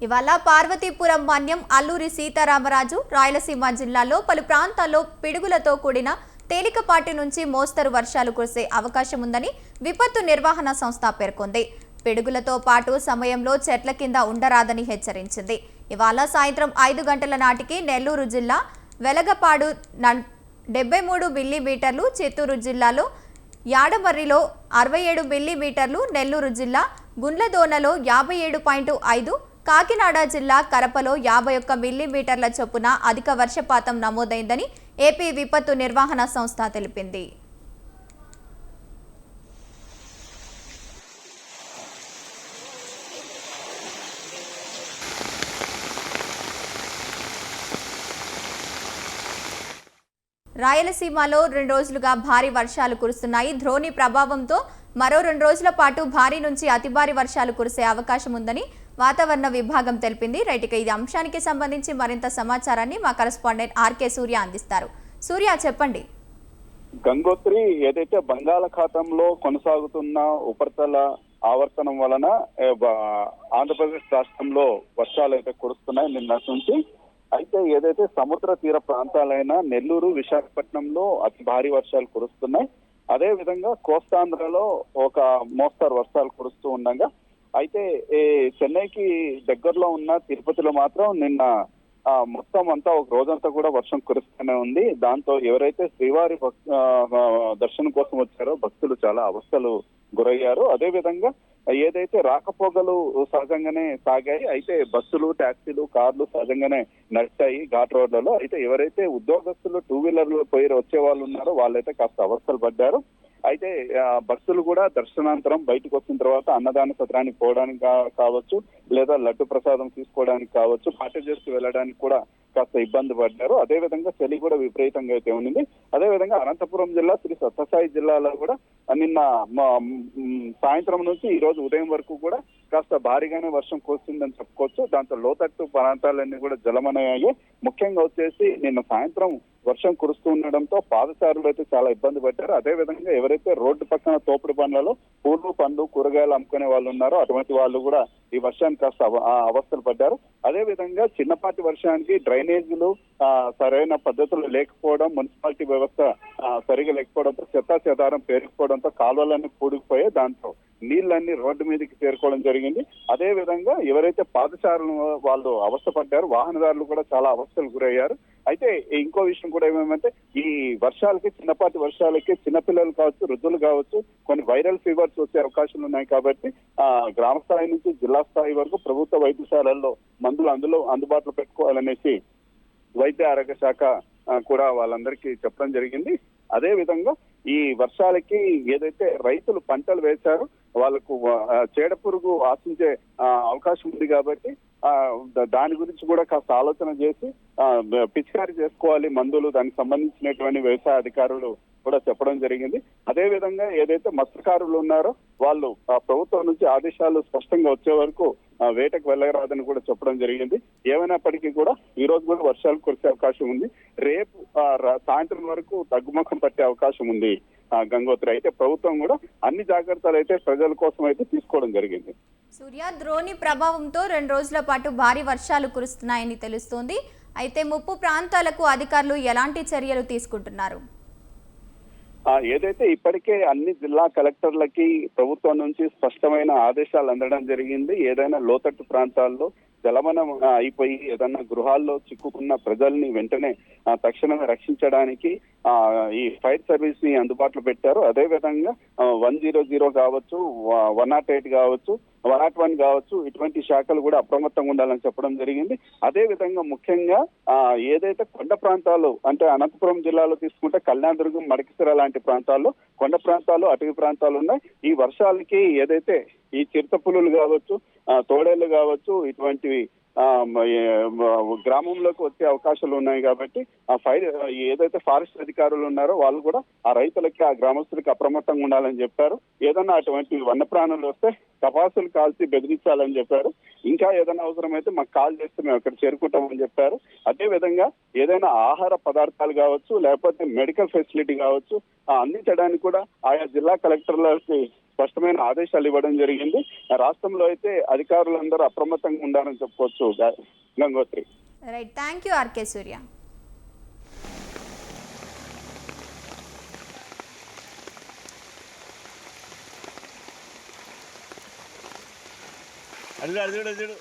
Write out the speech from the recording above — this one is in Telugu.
ఇవాళ పార్వతీపురం మన్యం అల్లూరి సీతారామరాజు రాయలసీమ జిల్లాలో పలు ప్రాంతాల్లో పిడుగులతో కూడిన తేలికపాటి నుంచి మోస్తరు వర్షాలు కురిసే అవకాశం ఉందని విపత్తు నిర్వహణ సంస్థ పేర్కొంది. పిడుగులతో పాటు సమయంలో చెట్ల కింద ఉండరాదని హెచ్చరించింది. ఇవాళ సాయంత్రం 5 గంటల నాటికి నెల్లూరు జిల్లా వెలగపాడు 73 మిల్లీమీటర్లు, చిత్తూరు జిల్లాలో యాడమర్రిలో 67 మిల్లీమీటర్లు, నెల్లూరు జిల్లా గుండ్లదోనలో 57.5, కాకినాడ జిల్లా కరపలో 51 మిల్లీమీటర్ల చొప్పున అధిక వర్షపాతం నమోదైందని ఏపీ విపత్తు నిర్వహణ సంస్థ తెలిపింది. రాయలసీమలో 2 రోజులుగా భారీ వర్షాలు కురుస్తున్నాయి. ద్రోణి ప్రభావంతో మరో 2 రోజుల పాటు భారీ నుంచి అతి భారీ వర్షాలు కురిసే అవకాశం ఉందని వాతావరణ విభాగం తెలిపింది. రైట్గా ఈ అంశానికి సంబంధించి మరింత సమాచారాన్ని మా కరెస్పాండెంట్ ఆర్కే సూర్య అందిస్తారు. సూర్య, చెప్పండి. గంగోత్రి ఏదైతే బంగాళాఖాతంలో కొనసాగుతున్న ఉపరితల ఆవర్తనం వలన ఆంధ్రప్రదేశ్ రాష్ట్రంలో వర్షాలు అయితే కురుస్తున్నాయి నిన్నటి నుంచి. అయితే ఏదైతే సముద్ర తీర ప్రాంతాలైన నెల్లూరు, విశాఖపట్నంలో అతి భారీ వర్షాలు కురుస్తున్నాయి. అదే విధంగా కోస్తాంధ్రలో ఒక మోస్తరు వర్షాలు కురుస్తూ ఉండగా, అయితే చెన్నైకి దగ్గరలో ఉన్న తిరుపతిలో మాత్రం నిన్న మొత్తం అంతా ఒక రోజంతా కూడా వర్షం కురుస్తూనే ఉంది. దాంతో ఎవరైతే శ్రీవారి దర్శనం కోసం వచ్చారో భక్తులు చాలా అవస్థలు గురయ్యారు. అదే విధంగా ఏదైతే రాకపోకలు సహజంగానే సాగాయి. అయితే బస్సులు, టాక్సీలు, కార్లు సహజంగానే నడిచాయి ఘాట్ రోడ్లలో. అయితే ఎవరైతే ఉద్యోగస్తులు 2 వీలర్లు పోయి వచ్చే వాళ్ళు ఉన్నారో వాళ్ళైతే కాస్త అవస్థలు పడ్డారు. అయితే భక్తులు కూడా దర్శనాంతరం బయటకు వచ్చిన తర్వాత అన్నదాన సత్రానికి పోవడానికి కావచ్చు, లేదా లడ్డు ప్రసాదం తీసుకోవడానికి కావచ్చు, పార్టీ చేస్తూ వెళ్ళడానికి కూడా కాస్త ఇబ్బంది పడ్డారు. అదే విధంగా చలి కూడా విపరీతంగా అయితే ఉంది. అదే విధంగా అనంతపురం జిల్లా, శ్రీ సత్యసాయి జిల్లాలో కూడా నిన్న సాయంత్రం నుంచి ఈ రోజు ఉదయం వరకు కూడా కాస్త భారీగానే వర్షం కురిసిందని చెప్పుకోవచ్చు. దాంతో లోతట్టు ప్రాంతాలన్నీ కూడా జలమయమయ్యాయి. ముఖ్యంగా వచ్చేసి నిన్న సాయంత్రం వర్షం కురుస్తూ ఉండడంతో పాదచారులు అయితే చాలా ఇబ్బంది పడ్డారు. అదే విధంగా ఎవరైతే రోడ్డు పక్కన తోపుడు బండ్లలో పూలు, పండ్లు, కూరగాయలు అమ్ముకునే వాళ్ళు ఉన్నారో అటువంటి వాళ్ళు కూడా ఈ వర్షానికి కాస్త అవస్థలు పడ్డారు. అదే విధంగా చిన్నపాటి వర్షానికి డ్రైనేజీలు సరైన పద్ధతులు లేకపోవడం, మున్సిపాలిటీ వ్యవస్థ సరిగా లేకపోవడంతో చెత్తా చెదారం పేరుకుపోవడంతో కాలువలన్నీ పూడుకుపోయాయి. దాంతో నీళ్ళన్నీ రోడ్డు మీదకి చేరుకోవడం జరిగింది. అదే విధంగా ఎవరైతే పాదచారులు వాళ్ళు అవస్థ పడ్డారు, వాహనదారులు కూడా చాలా అవస్థలు గురయ్యారు. అయితే ఇంకో విషయం కూడా ఏమేమంటే ఈ వర్షాలకి, చిన్నపాటి వర్షాలకి చిన్నపిల్లలు కావచ్చు, వృద్ధులు కావచ్చు, కొన్ని వైరల్ ఫీవర్స్ వచ్చే అవకాశాలు ఉన్నాయి. కాబట్టి గ్రామ స్థాయి నుంచి జిల్లా స్థాయి వరకు ప్రభుత్వ వైద్యశాలల్లో మందులు అందుబాటులో పెట్టుకోవాలనేసి వైద్య ఆరోగ్య శాఖ కూడా వాళ్ళందరికీ చెప్పడం జరిగింది. అదే విధంగా ఈ వర్షాలకి ఏదైతే రైతులు పంటలు వేశారో వాళ్ళకు చీడ పురుగు ఆశించే అవకాశం ఉంది. కాబట్టి దాని గురించి కూడా కాస్త ఆలోచన చేసి పిచికారీ చేసుకోవాలి మందులు, దానికి సంబంధించినటువంటి వ్యవసాయ అధికారులు కూడా చెప్పడం జరిగింది. అదే విధంగా ఏదైతే మత్స్యకారులు ఉన్నారో వాళ్ళు ప్రభుత్వం నుంచి ఆదేశాలు స్పష్టంగా వచ్చే వరకు వేటకు వెళ్ళరాదని కూడా చెప్పడం జరిగింది. ఏమైనప్పటికీ కూడా ఈ రోజు కూడా వర్షాలు కురిసే అవకాశం ఉంది. రేపు సాయంత్రం వరకు తగ్గుముఖం పట్టే అవకాశం ఉంది గంగోత్రి. అయితే ప్రభుత్వం కూడా అన్ని జాగ్రత్తలు అయితే ప్రజల కోసం అయితే తీసుకోవడం జరిగింది. సూర్య, ద్రోణి ప్రభావంతో 2 రోజుల పాటు భారీ వర్షాలు కురుస్తున్నాయని తెలుస్తోంది. అయితే ముప్పు ప్రాంతాలకు అధికారులు ఎలాంటి చర్యలు తీసుకుంటున్నారు? ఏదైతే ఇప్పటికే అన్ని జిల్లా కలెక్టర్లకి ప్రభుత్వం నుంచి స్పష్టమైన ఆదేశాలు అందడం జరిగింది. ఏదైనా లోతట్టు ప్రాంతాల్లో జలమనం అయిపోయి ఏదైనా గృహాల్లో చిక్కుకున్న ప్రజల్ని వెంటనే తక్షణమే రక్షించడానికి ఈ ఫైర్ సర్వీస్ ని అందుబాటులో పెట్టారు. అదే విధంగా 100 కావచ్చు, 108 కావచ్చు, 101 కావచ్చు, ఇటువంటి శాఖలు కూడా అప్రమత్తంగా ఉండాలని చెప్పడం జరిగింది. అదే విధంగా ముఖ్యంగా ఏదైతే కొండ ప్రాంతాలు అంటే అనంతపురం జిల్లాలో తీసుకుంటే కళ్యాణదుర్గం, మడకసిర లాంటి ప్రాంతాల్లో కొండ ప్రాంతాలు, అటవీ ప్రాంతాలు ఉన్నాయి. ఈ వర్షాలకి ఏదైతే ఈ చిరుత పులులు కావచ్చు, తోడేళ్లు కావచ్చు, ఇటువంటివి గ్రామంలోకి వచ్చే అవకాశాలు ఉన్నాయి. కాబట్టి ఏదైతే ఫారెస్ట్ అధికారులు ఉన్నారో వాళ్ళు కూడా ఆ రైతులకి, ఆ గ్రామస్తులకి అప్రమత్తంగా ఉండాలని చెప్పారు. ఏదన్నా అటువంటి వన్యప్రాణులు వస్తే టపాసులు కాల్చి బెదిరించాలని చెప్పారు. ఇంకా ఏదైనా అవసరమైతే మాకు కాల్ చేస్తే మేము అక్కడ చేరుకుంటామని చెప్పారు. అదే విధంగా ఏదైనా ఆహార పదార్థాలు కావచ్చు, లేకపోతే మెడికల్ ఫెసిలిటీ కావచ్చు అందించడానికి కూడా ఆయా జిల్లా కలెక్టర్లకి స్పష్టమైన ఆదేశాలు ఇవ్వడం జరిగింది. రాష్ట్రంలో అయితే అధికారులందరూ అప్రమత్తంగా ఉండాలని చెప్పుకోవచ్చు. Gangotri. Right, thank you RK Surya. అల్లు అడుగుడు